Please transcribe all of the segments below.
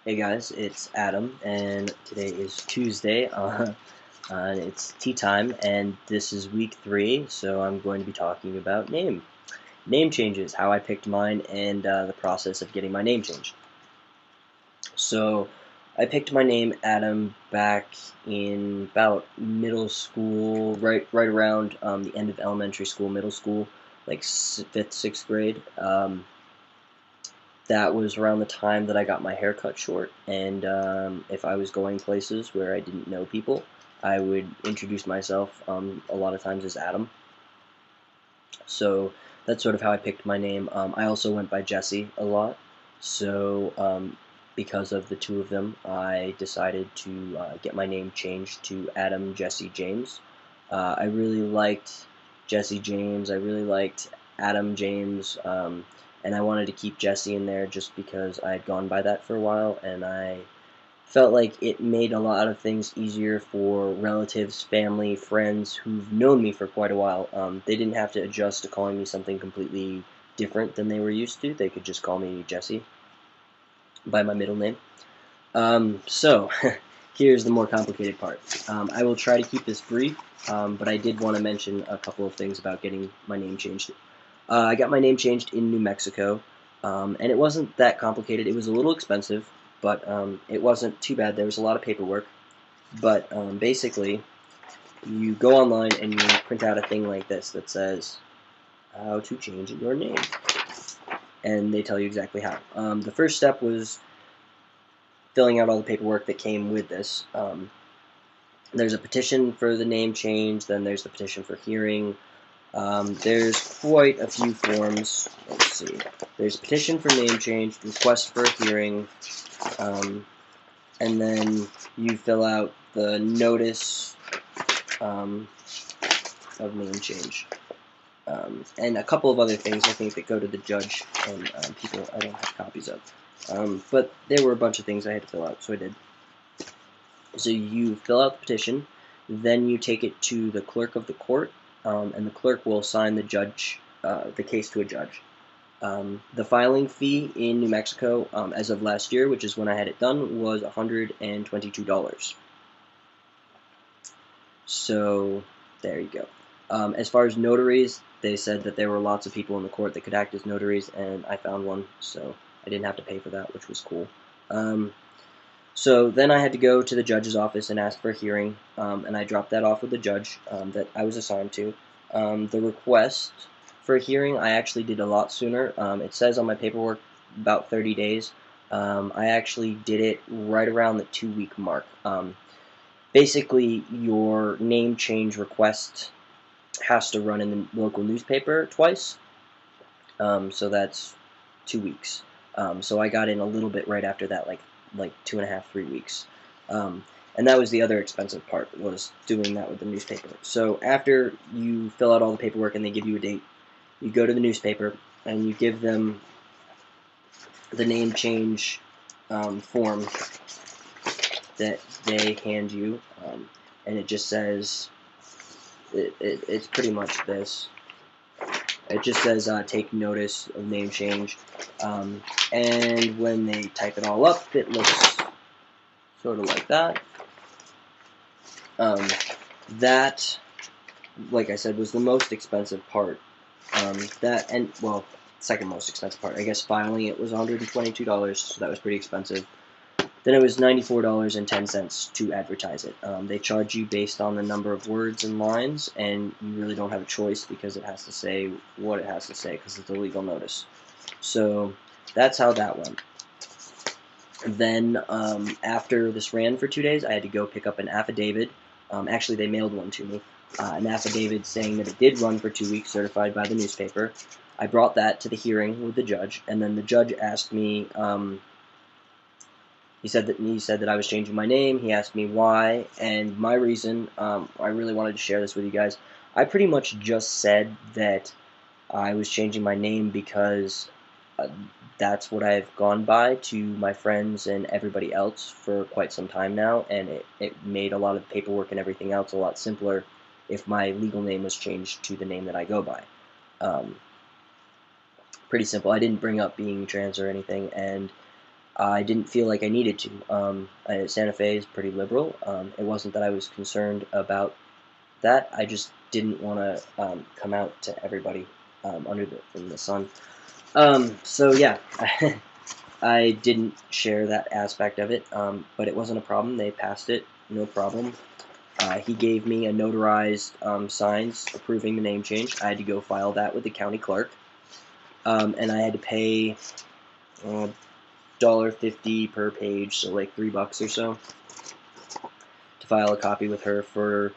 Hey guys, it's Adam, and today is Tuesday. It's tea time, and this is week 3, so I'm going to be talking about name changes, how I picked mine, and the process of getting my name changed. So, I picked my name Adam back in about middle school, right around the end of elementary school, middle school, like 5th, 6th grade. That was around the time that I got my hair cut short, and if I was going places where I didn't know people, I would introduce myself a lot of times as Adam. So that's sort of how I picked my name. I also went by Jesse a lot, so because of the two of them, I decided to get my name changed to Adam Jesse James. I really liked Jesse James. I really liked Adam James. And I wanted to keep Jesse in there just because I had gone by that for a while, and I felt like it made a lot of things easier for relatives, family, friends who've known me for quite a while. They didn't have to adjust to calling me something completely different than they were used to. They could just call me Jesse by my middle name. So, here's the more complicated part. I will try to keep this brief, but I did want to mention a couple of things about getting my name changed. I got my name changed in New Mexico, and it wasn't that complicated. It was a little expensive, but it wasn't too bad. There was a lot of paperwork, but basically, you go online and you print out a thing like this that says how to change your name, and they tell you exactly how. The first step was filling out all the paperwork that came with this. There's a petition for the name change, then there's the petition for hearing. There's quite a few forms. Let's see. There's petition for name change, request for a hearing, and then you fill out the notice of name change. And a couple of other things I think that go to the judge and people I don't have copies of. But there were a bunch of things I had to fill out, so I did. So you fill out the petition, then you take it to the clerk of the court, and the clerk will assign the case to a judge. The filing fee in New Mexico, as of last year, which is when I had it done, was $122. So there you go. As far as notaries, they said that there were lots of people in the court that could act as notaries, and I found one, so I didn't have to pay for that, which was cool. So then I had to go to the judge's office and ask for a hearing, and I dropped that off with the judge that I was assigned to. The request for a hearing I actually did a lot sooner. It says on my paperwork about 30 days. I actually did it right around the 2-week mark. Basically, your name change request has to run in the local newspaper twice, so that's 2 weeks. So I got in a little bit right after that, like 2.5, 3 weeks. And that was the other expensive part, was doing that with the newspaper. So after you fill out all the paperwork and they give you a date, you go to the newspaper and you give them the name change form that they hand you, and it just says, it's pretty much this. It just says take notice of name change, and when they type it all up, it looks sort of like that. That, like I said, was the most expensive part. Second most expensive part. I guess filing it was $122, so that was pretty expensive. Then it was $94.10 to advertise it. They charge you based on the number of words and lines, and you really don't have a choice because it has to say what it has to say because it's a legal notice. So that's how that went. Then after this ran for 2 days, I had to go pick up an affidavit. Actually, they mailed one to me. An affidavit saying that it did run for 2 weeks, certified by the newspaper. I brought that to the hearing with the judge, and then the judge asked me. He said that I was changing my name. He asked me why, and my reason. I really wanted to share this with you guys. I pretty much just said that I was changing my name because that's what I've gone by to my friends and everybody else for quite some time now, and it made a lot of paperwork and everything else a lot simpler if my legal name was changed to the name that I go by. Pretty simple. I didn't bring up being trans or anything, and I didn't feel like I needed to. Santa Fe is pretty liberal. It wasn't that I was concerned about that. I just didn't want to come out to everybody in the sun. So yeah, I didn't share that aspect of it, but it wasn't a problem. They passed it, no problem. He gave me a notarized signs approving the name change. I had to go file that with the county clerk, and I had to pay $1.50 per page, so like $3 or so, to file a copy with her for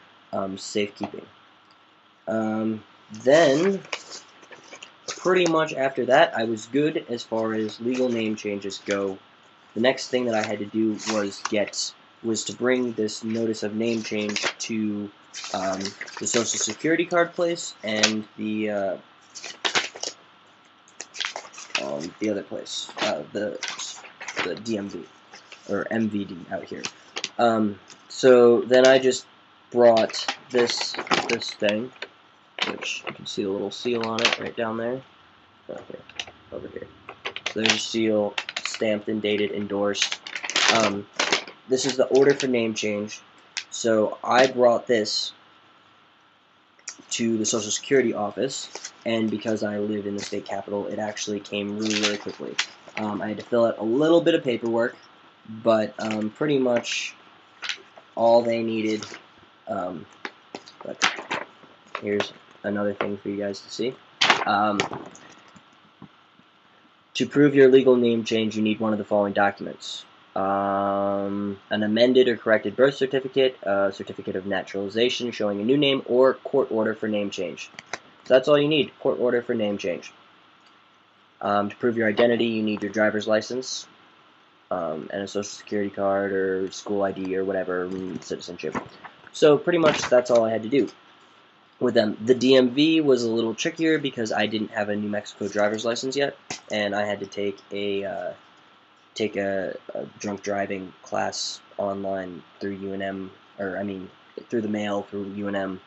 safekeeping. Then, pretty much after that, I was good as far as legal name changes go. The next thing that I had to do was to bring this notice of name change to the Social Security card place and the other place, the DMV or MVD out here. So then I just brought this thing, which you can see the little seal on it right down there. Over here. So there's a seal, stamped and dated, endorsed. This is the order for name change. So I brought this to the Social Security office, and because I live in the state capital, it actually came really quickly. I had to fill out a little bit of paperwork, but pretty much all they needed. But here's another thing for you guys to see. To prove your legal name change, you need one of the following documents. An amended or corrected birth certificate, a certificate of naturalization showing a new name, or court order for name change. So that's all you need, court order for name change. To prove your identity, you need your driver's license, and a social security card or school ID or whatever, citizenship. So pretty much that's all I had to do with them. The DMV was a little trickier because I didn't have a New Mexico driver's license yet, and I had to take a drunk driving class online through UNM, or I mean through the mail through UNM,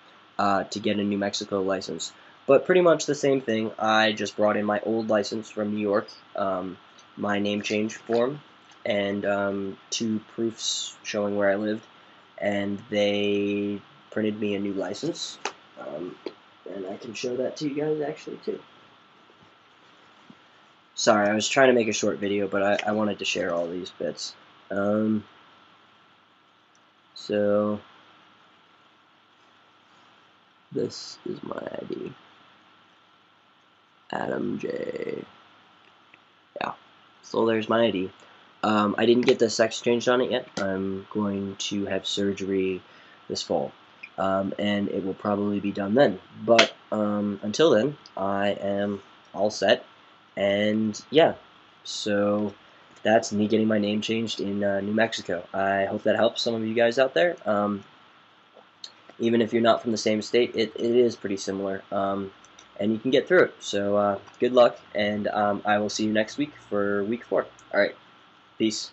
to get a New Mexico license. But pretty much the same thing. I just brought in my old license from New York, my name change form, and 2 proofs showing where I lived, and they printed me a new license. And I can show that to you guys actually too. Sorry, I was trying to make a short video, but I wanted to share all these bits. So this is my ID, Adam J. Yeah, so there's my ID. I didn't get the sex changed on it yet. I'm going to have surgery this fall, and it will probably be done then. But until then, I am all set. And yeah, so that's me getting my name changed in New Mexico. I hope that helps some of you guys out there. Even if you're not from the same state, it is pretty similar, and you can get through it. So good luck, and I will see you next week for week 4. All right, peace.